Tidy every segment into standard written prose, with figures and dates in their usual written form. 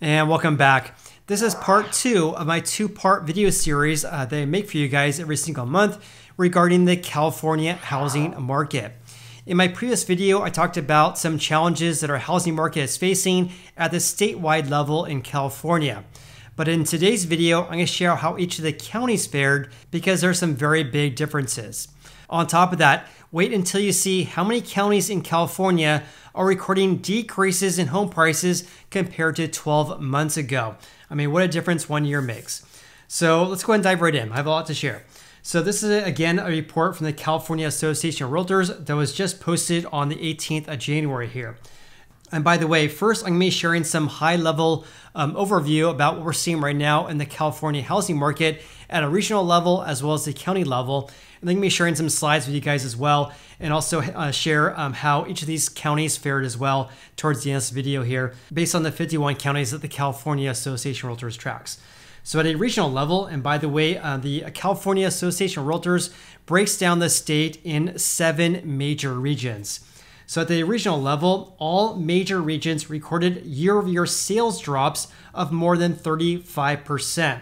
And welcome back. This is part 2 of my 2-part video series that I make for you guys every single month regarding the California housing market. In my previous video, I talked about some challenges that our housing market is facing at the statewide level in California. But in today's video, I'm going to share how each of the counties fared because there are some very big differences. On top of that, wait until you see how many counties in California are recording decreases in home prices compared to 12 months ago. I mean, what a difference 1 year makes. So let's go ahead and dive right in. I have a lot to share. So this is, again, a report from the California Association of Realtors that was just posted on the 18th of January here. And by the way, first I'm going to be sharing some high-level overview about what we're seeing right now in the California housing market at a regional level as well as the county level. And then I'm going to be sharing some slides with you guys as well, and also share how each of these counties fared as well towards the end of this video here, based on the 51 counties that the California Association of Realtors tracks. So at a regional level, and by the way, the California Association of Realtors breaks down the state in 7 major regions. So at the regional level, all major regions recorded year-over-year sales drops of more than 35%,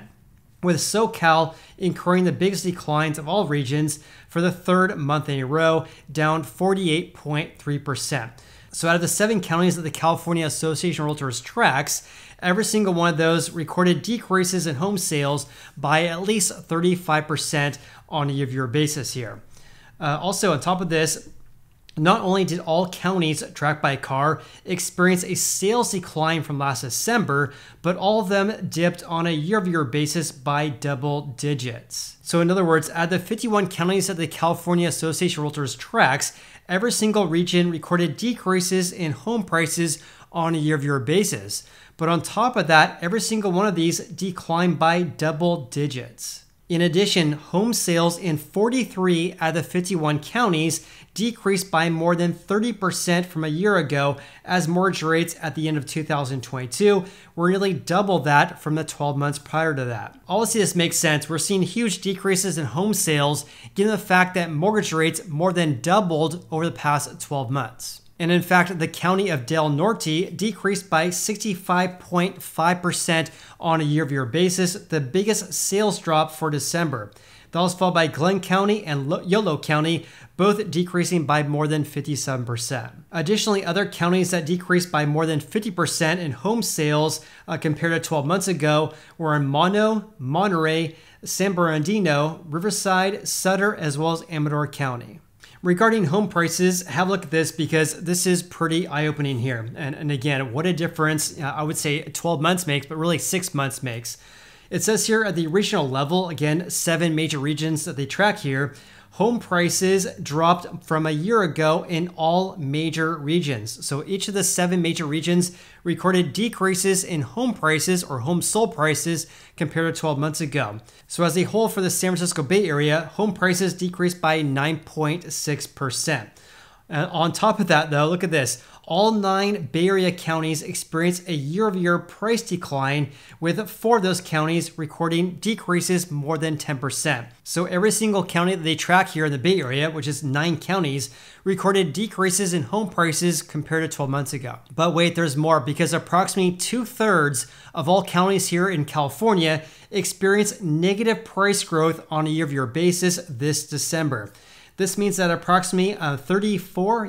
with SoCal incurring the biggest declines of all regions for the 3rd month in a row, down 48.3%. So out of the 7 counties that the California Association of Realtors tracks, every single one of those recorded decreases in home sales by at least 35% on a year-over-year basis here. Also, on top of this, not only did all counties tracked by CAR experience a sales decline from last December, but all of them dipped on a year-over-year basis by double digits. So in other words, out of the 51 counties that the California Association of Realtors tracks, every single region recorded decreases in home prices on a year-over-year basis. But on top of that, every single one of these declined by double digits. In addition, home sales in 43 out of the 51 counties decreased by more than 30% from a year ago, as mortgage rates at the end of 2022 were nearly double that from the 12 months prior to that. Obviously, this makes sense. We're seeing huge decreases in home sales, given the fact that mortgage rates more than doubled over the past 12 months. And in fact, the county of Del Norte decreased by 65.5% on a year-over-year basis, the biggest sales drop for December. That was followed by Glenn County and Yolo County, both decreasing by more than 57%. Additionally, other counties that decreased by more than 50% in home sales compared to 12 months ago were in Mono, Monterey, San Bernardino, Riverside, Sutter, as well as Amador County. Regarding home prices, have a look at this because this is pretty eye-opening here. And again, what a difference I would say 12 months makes, but really 6 months makes. It says here at the regional level, again, 7 major regions that they track here, home prices dropped from a year ago in all major regions. So each of the 7 major regions recorded decreases in home prices or home sold prices compared to 12 months ago. So as a whole for the San Francisco Bay Area, home prices decreased by 9.6%. On top of that though, look at this. All 9 Bay Area counties experienced a year-over-year price decline, with 4 of those counties recording decreases more than 10%. So every single county that they track here in the Bay Area, which is 9 counties, recorded decreases in home prices compared to 12 months ago. But wait, there's more, because approximately 2/3 of all counties here in California experienced negative price growth on a year-over-year basis this December. This means that approximately 34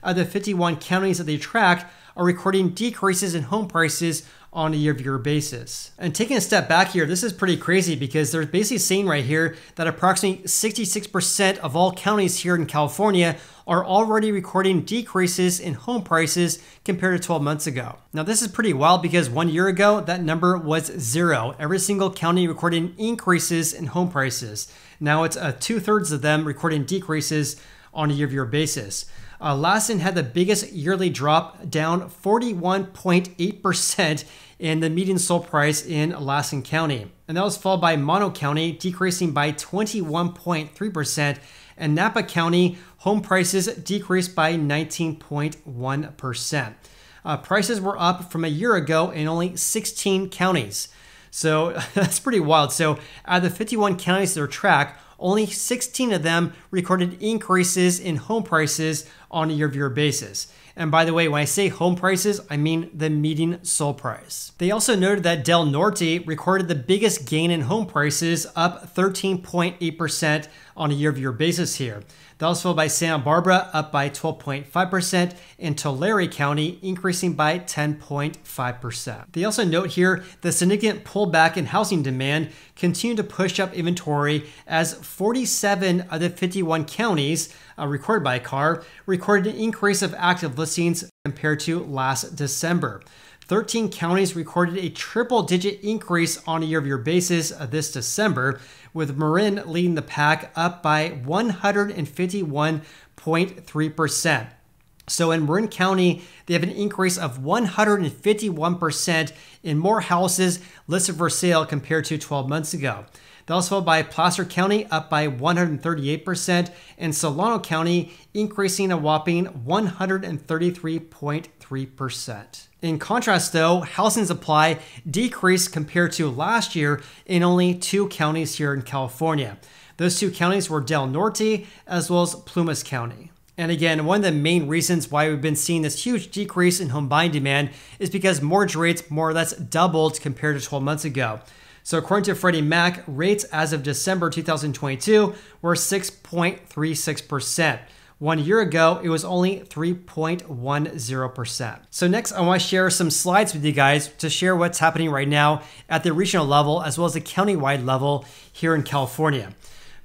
of the 51 counties that they track are recording decreases in home prices on a year-over-year basis. And taking a step back here, this is pretty crazy because they're basically saying right here that approximately 66% of all counties here in California are already recording decreases in home prices compared to 12 months ago. Now this is pretty wild because 1 year ago, that number was 0. Every single county recording increases in home prices. Now it's 2/3 of them recording decreases on a year-over-year basis. Lassen had the biggest yearly drop, down 41.8% in the median sold price in Lassen County. And that was followed by Mono County, decreasing by 21.3%, and Napa County, home prices decreased by 19.1%. Prices were up from a year ago in only 16 counties. So that's pretty wild. So out of the 51 counties that are tracked, only 16 of them recorded increases in home prices on a year-over-year basis. And by the way, when I say home prices, I mean the median sold price. They also noted that Del Norte recorded the biggest gain in home prices, up 13.8% on a year-over-year basis here. That was followed by Santa Barbara, up by 12.5%, and Tulare County increasing by 10.5%. They also note here the significant pullback in housing demand continued to push up inventory as 47 of the 51 counties recorded by CAR recorded an increase of active listings compared to last December. 13 counties recorded a triple-digit increase on a year-over-year basis this December, with Marin leading the pack up by 151.3%. So in Marin County, they have an increase of 151% in more houses listed for sale compared to 12 months ago. That was followed by Placer County, up by 138%, and Solano County increasing a whopping 133.3%. In contrast, though, housing supply decreased compared to last year in only 2 counties here in California. Those 2 counties were Del Norte as well as Plumas County. And again, one of the main reasons why we've been seeing this huge decrease in home buying demand is because mortgage rates more or less doubled compared to 12 months ago. So according to Freddie Mac, rates as of December 2022 were 6.36%. 1 year ago, it was only 3.10%. So next, I want to share some slides with you guys to share what's happening right now at the regional level as well as the countywide level here in California.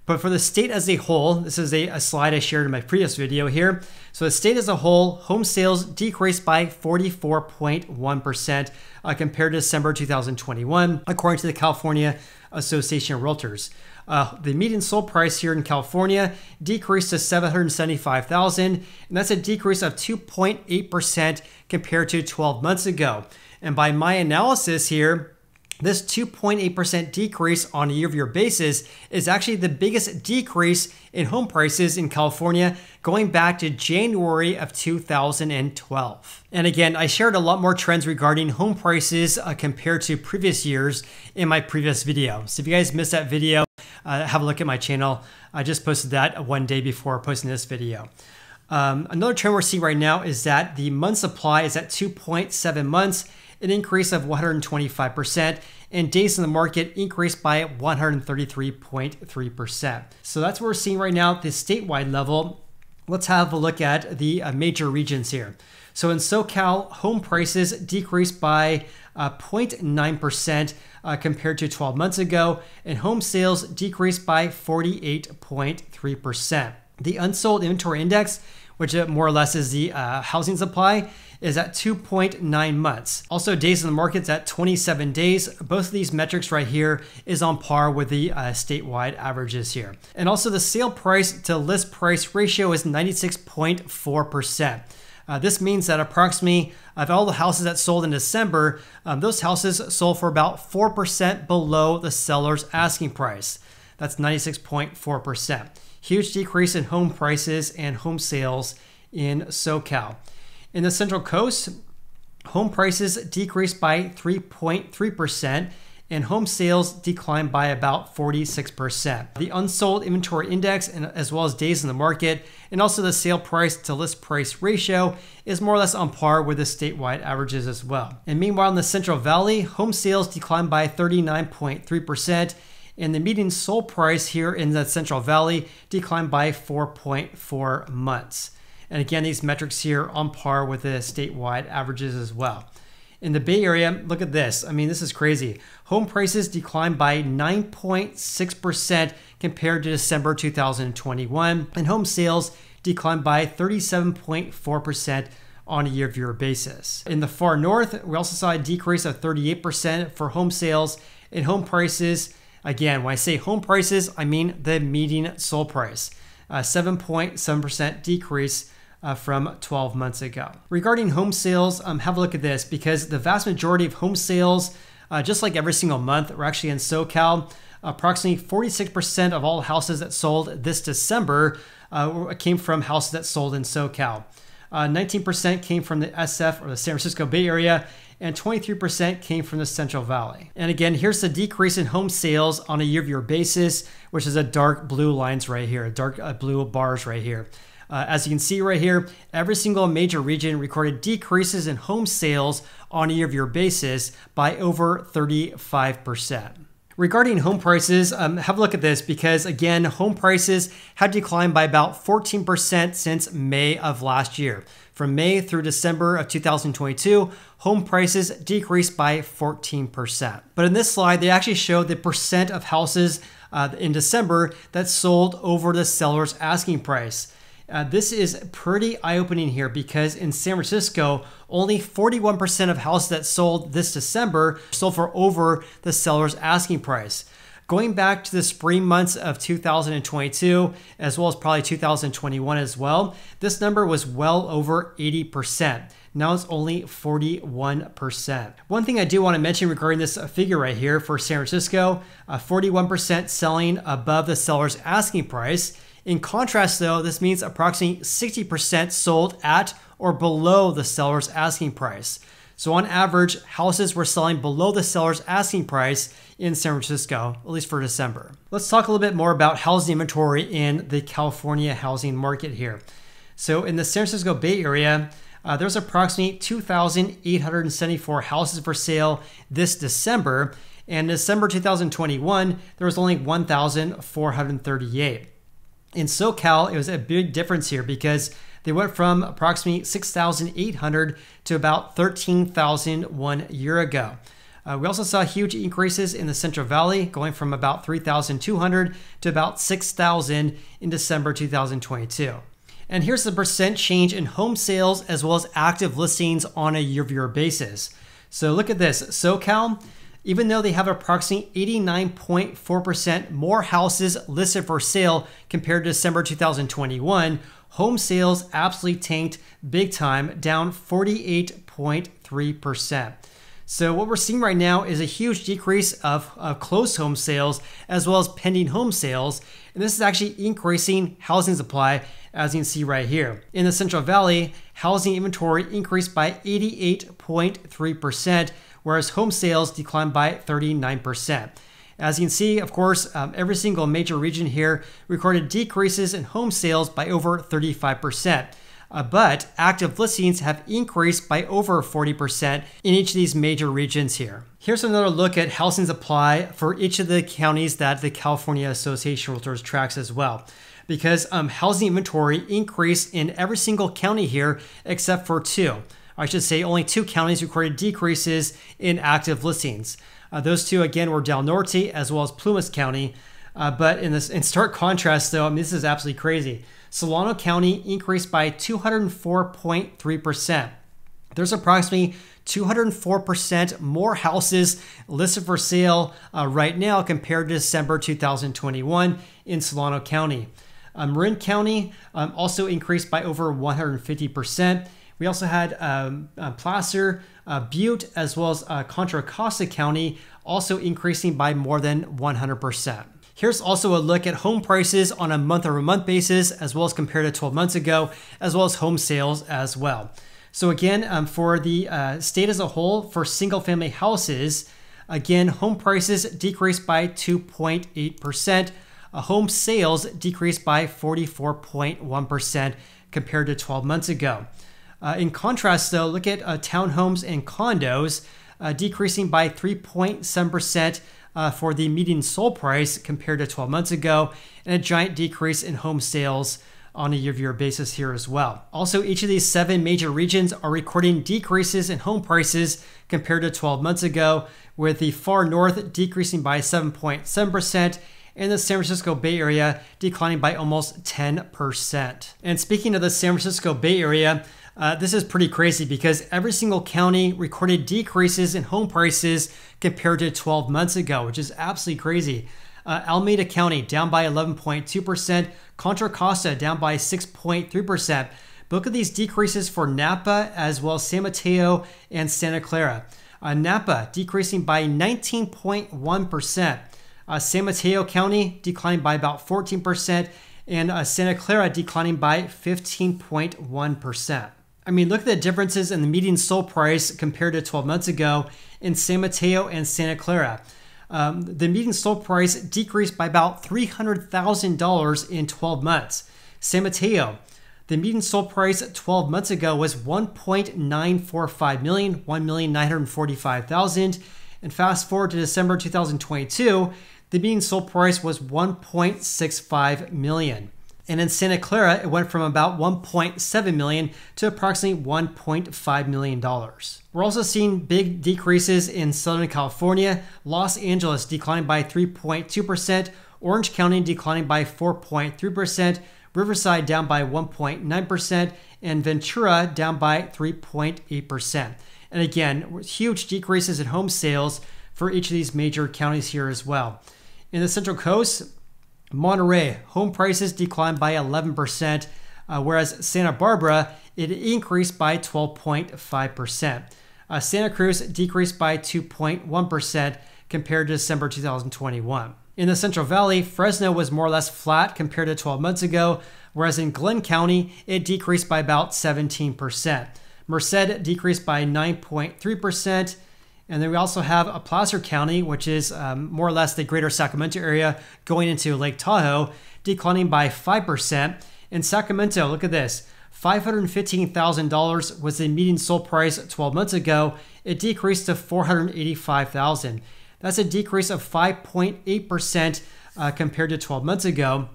But for the state as a whole, this is a slide I shared in my previous video here. So the state as a whole, home sales decreased by 44.1% compared to December 2021, according to the California Association of Realtors. The median sold price here in California decreased to $775,000, and that's a decrease of 2.8% compared to 12 months ago. And by my analysis here, this 2.8% decrease on a year-over-year basis is actually the biggest decrease in home prices in California going back to January of 2012. And again, I shared a lot more trends regarding home prices compared to previous years in my previous video. So if you guys missed that video, have a look at my channel. I just posted that one day before posting this video. Another trend we're seeing right now is that the month supply is at 2.7 months, an increase of 125%, and days in the market increased by 133.3%. So that's what we're seeing right now at the statewide level. Let's have a look at the major regions here. So in SoCal, home prices decreased by 0.9% compared to 12 months ago, and home sales decreased by 48.3%. The unsold inventory index, which more or less is the housing supply, is at 2.9 months. Also, days in the market's at 27 days. Both of these metrics right here is on par with the statewide averages here. And also the sale price to list price ratio is 96.4%. This means that approximately of all the houses that sold in December, those houses sold for about 4% below the seller's asking price. That's 96.4%. Huge decrease in home prices and home sales in SoCal. In the Central Coast, home prices decreased by 3.3% and home sales declined by about 46%. The unsold inventory index, as well as days in the market, and also the sale price to list price ratio is more or less on par with the statewide averages as well. And meanwhile, in the Central Valley, home sales declined by 39.3%, and the median sold price here in the Central Valley declined by 4.4 months. And again, these metrics here on par with the statewide averages as well. In the Bay Area, look at this. I mean, this is crazy. Home prices declined by 9.6% compared to December 2021, and home sales declined by 37.4% on a year-over-year basis. In the far north, we also saw a decrease of 38% for home sales, and home prices, again, when I say home prices, I mean the median sold price, 7.7% decrease from 12 months ago. Regarding home sales, have a look at this, because the vast majority of home sales, just like every single month, are actually in SoCal. Approximately 46% of all houses that sold this December came from houses that sold in SoCal. 19% came from the SF or the San Francisco Bay Area, and 23% came from the Central Valley. And again, here's the decrease in home sales on a year-over-year basis, which is a dark blue lines right here, dark blue bars right here. As you can see right here, every single major region recorded decreases in home sales on a year-over-year basis by over 35%. Regarding home prices, have a look at this because, again, home prices have declined by about 14% since May of last year. From May through December of 2022, home prices decreased by 14%. But in this slide, they actually show the percent of houses in December that sold over the seller's asking price. This is pretty eye-opening here because in San Francisco, only 41% of houses that sold this December sold for over the seller's asking price. Going back to the spring months of 2022, as well as probably 2021 as well, this number was well over 80%. Now it's only 41%. One thing I do want to mention regarding this figure right here for San Francisco, 41% selling above the seller's asking price. In contrast though, this means approximately 60% sold at or below the seller's asking price. So on average, houses were selling below the seller's asking price in San Francisco, at least for December. Let's talk a little bit more about housing inventory in the California housing market here. So in the San Francisco Bay Area, there's approximately 2,874 houses for sale this December. And in December 2021, there was only 1,438. In SoCal, it was a big difference here because they went from approximately 6,800 to about 13,000 1 year ago. We also saw huge increases in the Central Valley, going from about 3,200 to about 6,000 in December 2022. And here's the percent change in home sales as well as active listings on a year-over-year basis. So look at this, SoCal, even though they have approximately 89.4% more houses listed for sale compared to December 2021, home sales absolutely tanked big time, down 48.3%. So what we're seeing right now is a huge decrease of closed home sales as well as pending home sales. And this is actually increasing housing supply, as you can see right here. In the Central Valley, housing inventory increased by 88.3%, whereas home sales declined by 39%. As you can see, of course, every single major region here recorded decreases in home sales by over 35%. But active listings have increased by over 40% in each of these major regions here. Here's another look at housing supply for each of the counties that the California Association of Realtors tracks as well. Because housing inventory increased in every single county here except for two. I should say only two counties recorded decreases in active listings. Those two, again, were Del Norte as well as Plumas County. But in stark contrast, though, this is absolutely crazy. Solano County increased by 204.3%. There's approximately 204% more houses listed for sale right now compared to December 2021 in Solano County. Marin County also increased by over 150%. We also had Placer, Butte, as well as Contra Costa County also increasing by more than 100%. Here's also a look at home prices on a month-over-month basis, as well as compared to 12 months ago, as well as home sales as well. So again, for the state as a whole, for single-family houses, again, home prices decreased by 2.8%. Home sales decreased by 44.1% compared to 12 months ago. In contrast, though, look at townhomes and condos decreasing by 3.7% for the median sold price compared to 12 months ago, and a giant decrease in home sales on a year-over-year basis here as well. Also, each of these 7 major regions are recording decreases in home prices compared to 12 months ago, with the far north decreasing by 7.7%, and the San Francisco Bay Area declining by almost 10%. And speaking of the San Francisco Bay Area, this is pretty crazy because every single county recorded decreases in home prices compared to 12 months ago, which is absolutely crazy. Alameda County down by 11.2%, Contra Costa down by 6.3%. But look at these decreases for Napa as well as San Mateo and Santa Clara. Napa decreasing by 19.1%. San Mateo County declining by about 14%, and Santa Clara declining by 15.1%. I mean, look at the differences in the median sold price compared to 12 months ago in San Mateo and Santa Clara. The median sold price decreased by about $300,000 in 12 months. San Mateo, The median sold price 12 months ago was $1.945 million, $1,945,000. And fast forward to December 2022, the median sold price was $1.65 million. And in Santa Clara, it went from about $1.7 million to approximately $1.5 million. We're also seeing big decreases in Southern California. Los Angeles declining by 3.2%, Orange County declining by 4.3%, Riverside down by 1.9%, and Ventura down by 3.8%. And again, huge decreases in home sales for each of these major counties here as well. In the Central Coast, Monterey, home prices declined by 11%, whereas Santa Barbara, it increased by 12.5%. Santa Cruz decreased by 2.1% compared to December 2021. In the Central Valley, Fresno was more or less flat compared to 12 months ago, whereas in Glenn County, it decreased by about 17%. Merced decreased by 9.3%. And then we also have Placer County, which is more or less the greater Sacramento area going into Lake Tahoe, declining by 5%. In Sacramento, look at this, $515,000 was the median sold price 12 months ago. It decreased to $485,000. That's a decrease of 5.8% compared to 12 months ago.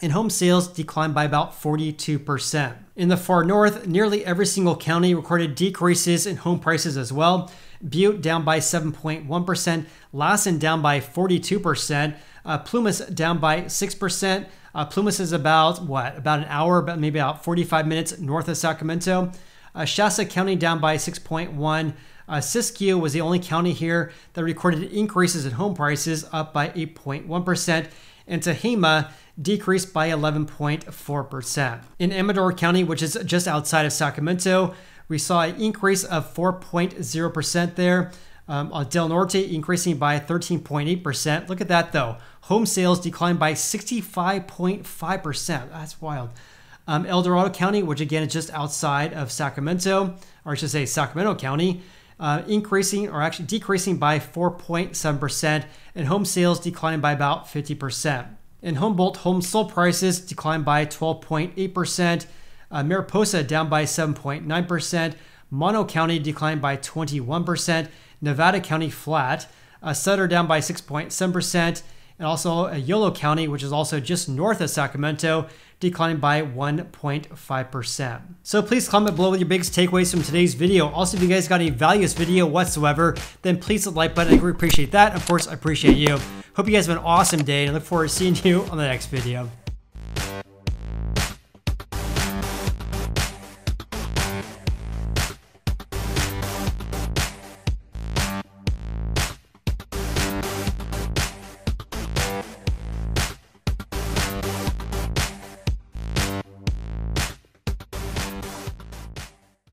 And home sales declined by about 42%. In the far north, nearly every single county recorded decreases in home prices as well. Butte down by 7.1%, Lassen down by 42%, Plumas down by 6%. Plumas is about an hour, but maybe about 45 minutes north of Sacramento. Shasta County down by 6.1%. Siskiyou was the only county here that recorded increases in home prices, up by 8.1%, and Tehama decreased by 11.4%. In Amador County, which is just outside of Sacramento, we saw an increase of 4.0% there. Del Norte increasing by 13.8%. Look at that though. Home sales declined by 65.5%. That's wild. El Dorado County, which again is just outside of Sacramento, or I should say Sacramento County, decreasing by 4.7%, and home sales declining by about 50%. In Humboldt, home sold prices declined by 12.8%. Mariposa down by 7.9%. Mono County declined by 21%. Nevada County flat. Sutter down by 6.7%. And also Yolo County, which is also just north of Sacramento, declining by 1.5%. So please comment below with your biggest takeaways from today's video. Also, if you guys got any value this video whatsoever, then please hit the like button. I really appreciate that. Of course, I appreciate you. Hope you guys have an awesome day and I look forward to seeing you on the next video.